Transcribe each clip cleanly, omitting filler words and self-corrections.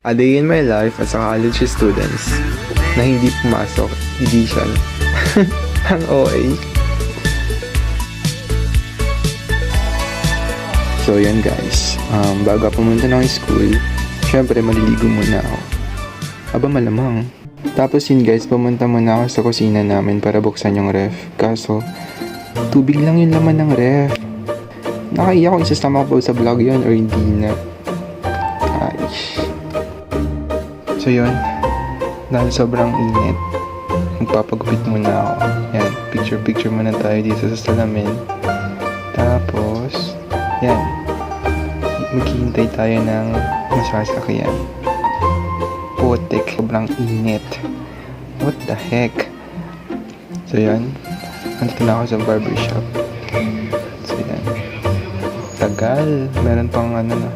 A Day in My Life as a College Students na hindi pumasok edition. Ang OA. So yan guys, bago pumunta ng school, syempre maliligo muna ako. Aba malamang. Tapos yun guys, pumunta muna ako sa kusina namin para buksan yung ref. Kaso, tubig lang yung laman ng ref. Nakaiyak ko isasama ko sa vlog yun or hindi na. Ay. So yun, dahil sobrang init, magpapagupit muna ako. Yan, picture muna tayo dito sa salamin. Tapos, yan, maghihintay tayo ng masasakyan. Putik, sobrang init. What the heck? So yan, nandito na ako sa barbershop. So yan, tagal, meron pang ano na,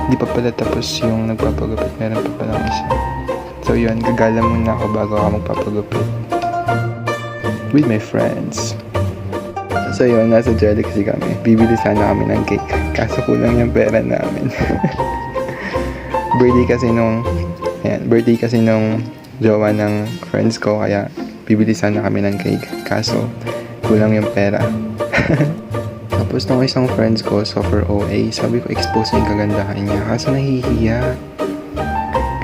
hindi pa pala tapos yung nagpapagupit, meron pa palang isa. So yun, gagala muna ako bago ako magpapagupit with my friends. So yun, nasa Jelly kami. Bibili sana kami ng cake, kaso kulang yung pera namin. birthday kasi nung jowa ng friends ko, kaya bibili sana kami ng cake, kaso kulang yung pera. Tapos nung isang friends ko, super OA, sabi ko expose na yung kagandahan niya, kaso nahihiya.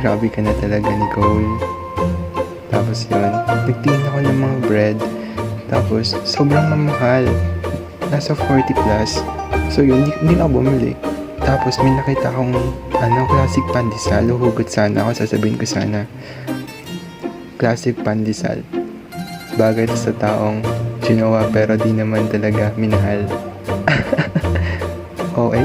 Grabe ka na talaga, Nicole. Tapos yun, nagtingin ako ng mga bread, tapos sobrang mamahal, nasa 40 plus. So yun, hindi na ako bumili. Tapos may nakita akong classic pandesal, hugot sana ako, sasabihin ko sana classic pandesal, bagay sa taong ginawa pero di naman talaga minahal. Okay.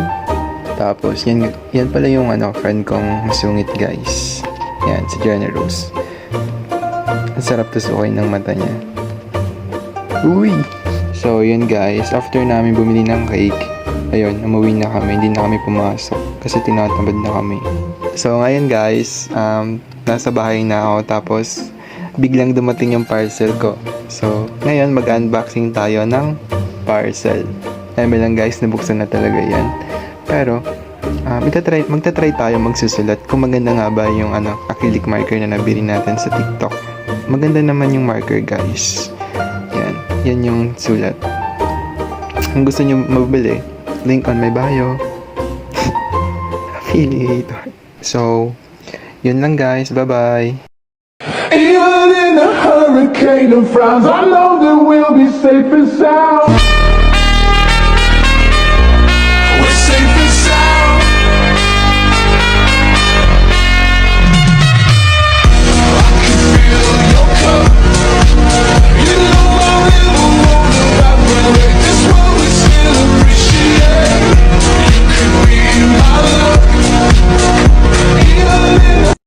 Tapos yan pala yung friend kong masungit guys. Yan, si Jenny Rose. Ang sarap tusukin ng mata niya. Uy! So yun guys, after namin bumili ng cake, ayun, umuwi na kami, hindi na kami pumasok kasi tinatamad na kami. So ngayon guys, nasa bahay na ako, tapos biglang dumating yung parcel ko. So ngayon mag-unboxing tayo ng parcel. Alam lang guys, nabuksan na talaga yan. Pero magta-try tayo magsusulat kung maganda nga ba yung acrylic marker na nabili natin sa TikTok. Maganda naman yung marker guys. Yan yung sulat. Kung gusto nyo mabili, link on my bio. Affiliator. So, yun lang guys. Bye-bye. Even in a hurricane of frowns, I know that we'll be safe and sound.